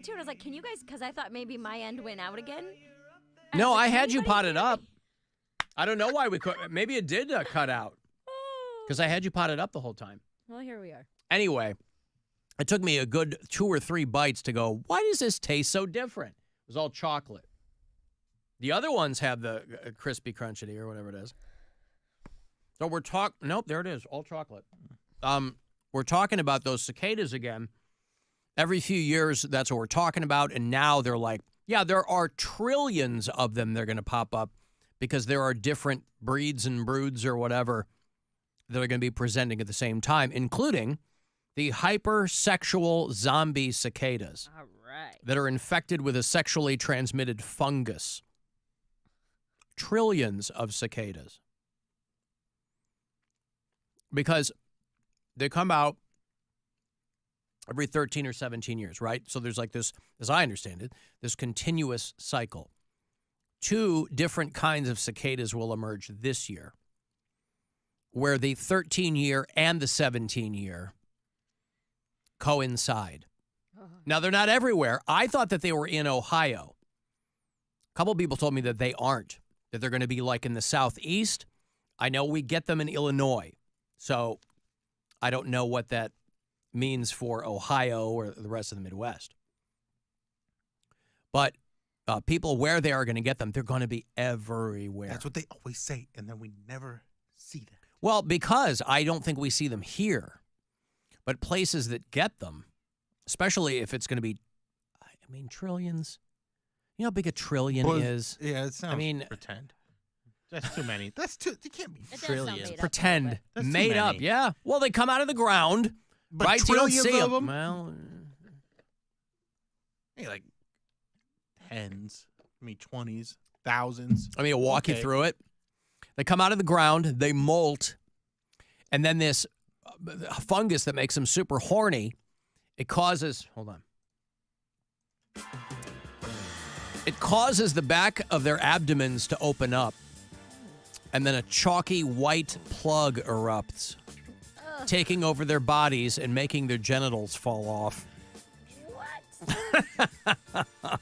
too, and I was like, can you guys, because I thought maybe my end went out again. No, I had you potted up. I don't know why we could. Maybe it did cut out because I had you potted up the whole time. Well, here we are. Anyway, it took me a good 2 or 3 bites to go, why does this taste so different? It was all chocolate. The other ones have the crispy crunchity or whatever it is. So we're nope, there it is, all chocolate. We're talking about those cicadas again. Every few years, that's what we're talking about. And now they're like, yeah, there are trillions of them they're going to pop up because there are different breeds and broods or whatever that are going to be presenting at the same time, including the hypersexual zombie cicadas. All right. That are infected with a sexually transmitted fungus. Trillions of cicadas. Because they come out every 13 or 17 years, right? So there's like this, as I understand it, this continuous cycle. 2 different kinds of cicadas will emerge this year, where the 13-year and the 17-year coincide. Now, they're not everywhere. I thought that they were in Ohio. A couple people told me that they aren't, that they're going to be like in the southeast. I know we get them in Illinois, so I don't know what that means for Ohio or the rest of the Midwest. But people where they are going to get them, they're going to be everywhere. That's what they always say, and then we never see them. Well, because I don't think we see them here. But places that get them, especially if it's going to be, I mean, trillions. You know how big a trillion is? Yeah, it sounds, I mean, pretend. That's too many. That's too, it can't be trillions. Pretend. That's too Made up, many. yeah. Well, they come out of the ground, But right? You don't trillions see of them. them? Well, Hey, like tens, I mean 20s, thousands. I mean, I'll walk you through it. They come out of the ground, they molt, and then this fungus that makes them super horny, it causes, hold on. It causes the back of their abdomens to open up, and then a chalky white plug erupts, taking over their bodies and making their genitals fall off. What?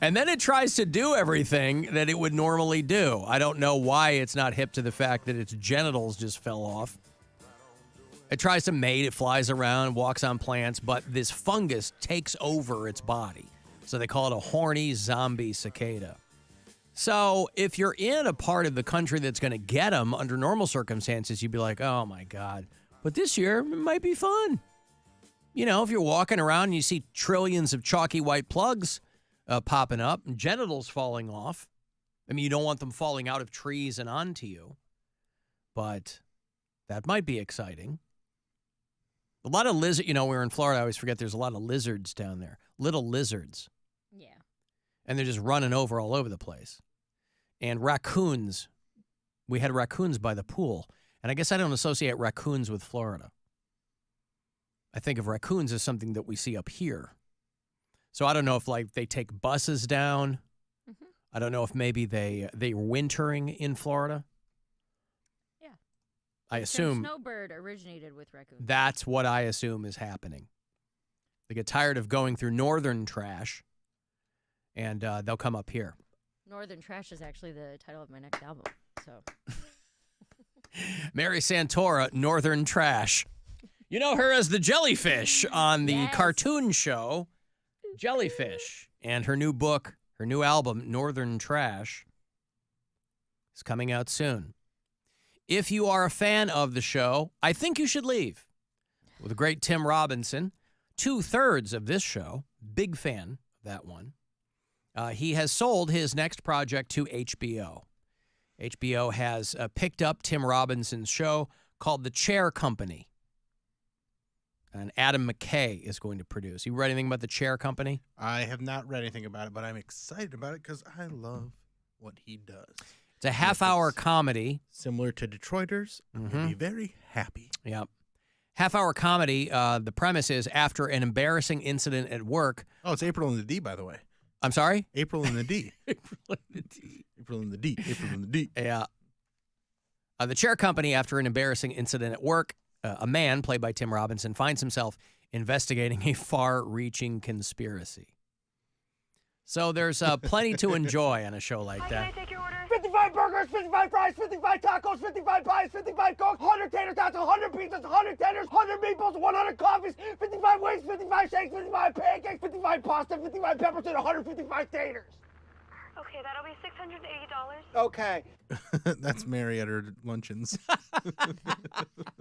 And then it tries to do everything that it would normally do. I don't know why it's not hip to the fact that its genitals just fell off. It tries to mate, it flies around, walks on plants, but this fungus takes over its body. So they call it a horny zombie cicada. So if you're in a part of the country that's going to get them under normal circumstances, you'd be like, oh my God. But this year, it might be fun. You know, if you're walking around and you see trillions of chalky white plugs popping up and genitals falling off. I mean, you don't want them falling out of trees and onto you, but that might be exciting. A lot of lizards, you know, we were in Florida, I always forget there's a lot of lizards down there, little lizards. Yeah. And they're just running over all over the place. And raccoons, we had raccoons by the pool, and I guess I don't associate raccoons with Florida. I think of raccoons as something that we see up here. So I don't know if like they take buses down. Mm-hmm. I don't know if maybe they're wintering in Florida. Yeah. I assume snowbird originated with raccoons. That's what I assume is happening. They get tired of going through northern trash, and they'll come up here. Northern Trash is actually the title of my next album. So Mary Santora, Northern Trash. You know her as the jellyfish on the cartoon show Jellyfish, and her new book, her new album, Northern Trash, is coming out soon. If you are a fan of the show, I think you should leave. With the great Tim Robinson, 2/3 of this show, big fan of that one. He has sold his next project to HBO. HBO has picked up Tim Robinson's show called The Chair Company. And Adam McKay is going to produce. You read anything about The Chair Company? I have not read anything about it, but I'm excited about it because I love what he does. It's a half-hour comedy. Similar to Detroiters. I'm going to be very happy. Yep. Half-hour comedy. The premise is after an embarrassing incident at work. Oh, it's April in the D, by the way. I'm sorry? April in the D. April in the D. April in the D. April in the D. Yeah. The Chair Company, after an embarrassing incident at work, a man, played by Tim Robinson, finds himself investigating a far-reaching conspiracy. So there's plenty to enjoy on a show like that. 55 burgers, 55 fries, 55 tacos, 55 pies, 55 cokes, 100 tater tots, 100 pizzas, 100 tenders, 100 meatballs, 100 coffees, 55 wings, 55 shakes, 55 pancakes, 55 pasta, 55 peppers, and 155 taters. Okay, that'll be $680. Okay. That's Mary at her luncheons.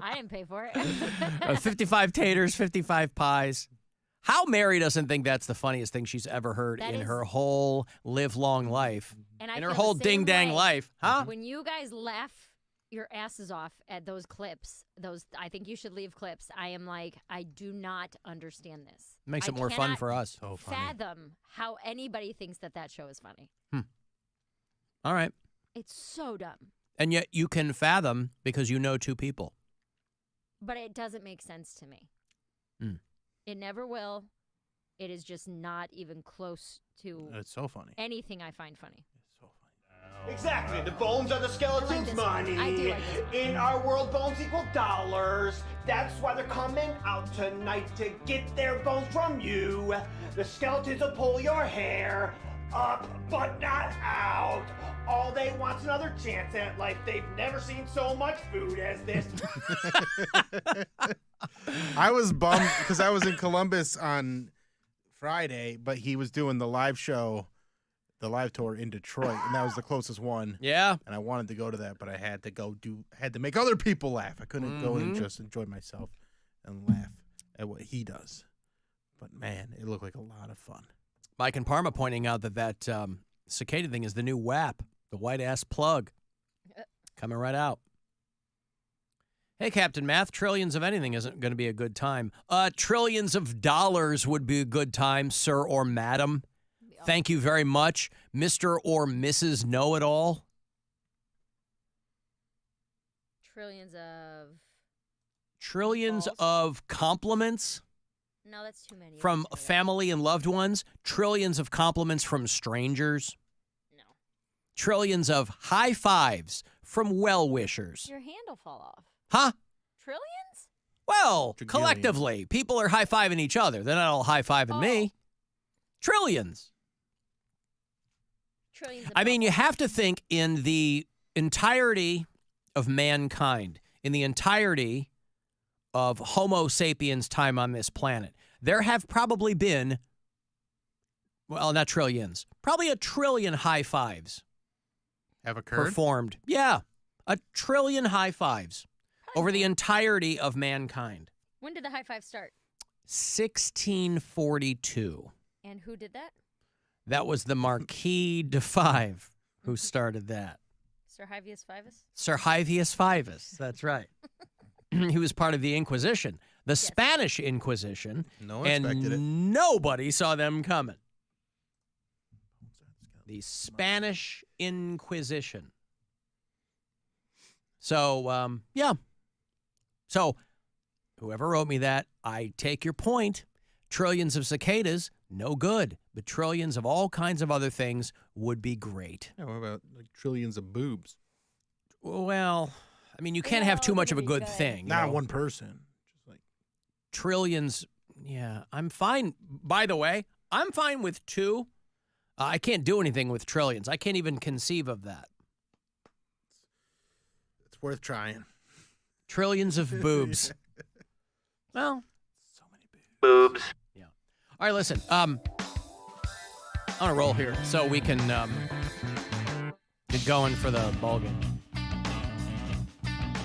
I didn't pay for it. 55 taters, 55 pies. How Mary doesn't think that's the funniest thing she's ever heard That in is- her whole live-long life. And I In her feel whole the same ding-dang way. life. Huh? When you guys laugh your asses off at those clips, I think you should leave clips. I am like, I do not understand this. Makes I it more fun cannot for us. So funny. fathom how anybody thinks that show is funny. All right. It's so dumb. And yet you can fathom because you know two people. But it doesn't make sense to me. Mm. It never will. It is just not even close to It's so funny. anything I find funny. It's so funny. Exactly. The bones are the skeleton's this one. money. I do like this one. In our world, bones equal dollars. That's why they're coming out tonight to get their bones from you. The skeletons will pull your hair up, but not out. All they want's another chance at life. They've never seen so much food as this. I was bummed because I was in Columbus on Friday, but he was doing the live show, the live tour in Detroit, and that was the closest one. Yeah. And I wanted to go to that, but I had to make other people laugh. I couldn't go and just enjoy myself and laugh at what he does. But man, it looked like a lot of fun. Mike and Parma pointing out that cicada thing is the new WAP, the white-ass plug. Coming right out. Hey, Captain Math, trillions of anything isn't going to be a good time. Trillions of dollars would be a good time, sir or madam. Thank you very much, Mr. or Mrs. Know-It-All. Trillions balls? of compliments No, that's too many. from Let's say that. family and loved ones. Trillions of compliments from strangers. No. Trillions of high fives from well-wishers. Your hand will fall off. Huh? Trillions? Well, Trillions. collectively, people are high-fiving each other. They're not all high-fiving me. Trillions. Trillions. I mean, you have to think in the entirety of mankind, in the entirety of Homo sapiens' time on this planet, there have probably been, well, not trillions, probably 1 trillion high fives Have occurred? performed. Yeah, 1 trillion high fives over the entirety of mankind. When did the high five start? 1642. And who did that? That was the Marquis de Five who started that. Sir Hyvius Fivus? Sir Hyvius Fivus. That's right. He was part of the Inquisition, the Spanish Inquisition, No one and expected it. nobody saw them coming. The Spanish Inquisition. So, yeah. So, whoever wrote me that, I take your point. Trillions of cicadas, no good. But trillions of all kinds of other things would be great. Yeah, what about like trillions of boobs? Well, I mean, you can't have too much of a good thing. you Not know? one person. Just like Trillions. Yeah, I'm fine. By the way, I'm fine with 2. I can't do anything with trillions. I can't even conceive of that. it's worth trying. Trillions of boobs. Well, So many boobs. yeah. All right, listen. On a roll here, so we can get going for the ball game.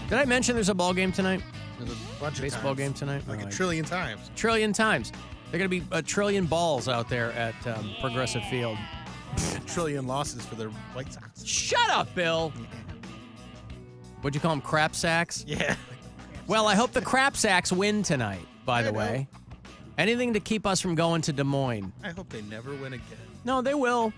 Did I mention there's a ball game tonight? There's a bunch of Baseball times. game tonight? Like No, a I- trillion times. Trillion times. They're going to be 1 trillion balls out there at Progressive Field. A trillion losses for the White Sox. Shut up, Bill. What'd you call them, crap sacks? Yeah. Well, I hope the crap sacks win tonight, by the I know. way. Anything to keep us from going to Des Moines. I hope they never win again. No, they will.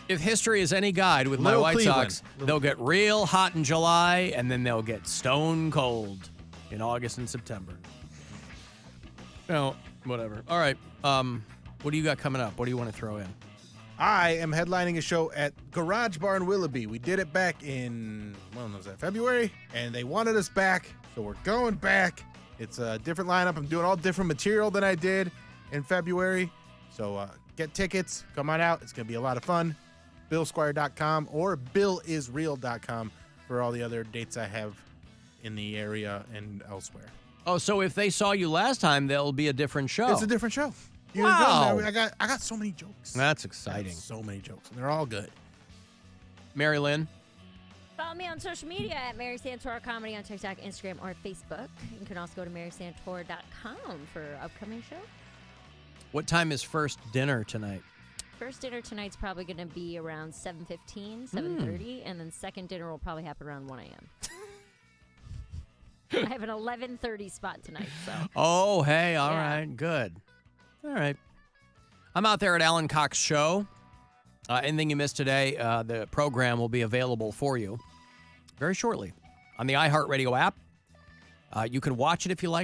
If history is any guide with my Little White Cleveland. Sox, they'll get real hot in July, and then they'll get stone cold in August and September. No, whatever. All right. What do you got coming up? What do you want to throw in? I am headlining a show at Garage Bar in Willoughby. We did it back in, when was that, February? And they wanted us back, so we're going back. It's a different lineup. I'm doing all different material than I did in February. So get tickets. Come on out. It's going to be a lot of fun. BillSquire.com or BillIsReal.com for all the other dates I have in the area and elsewhere. Oh, so if they saw you last time, there'll be a different show. It's a different show. Wow. I got so many jokes. That's I exciting. got so many jokes, and they're all good. Mary Lynn? Follow me on social media at Mary Santora Comedy on TikTok, Instagram, or Facebook. You can also go to marysantora.com for upcoming show. What time is first dinner tonight? First dinner tonight's probably going to be around 7:15, 7:30, and then second dinner will probably happen around 1 a.m. I have an 11:30 spot tonight, so. Oh, hey, all right, good. All right. I'm out there at Alan Cox Show. Anything you missed today, the program will be available for you very shortly on the iHeartRadio app. You can watch it if you like.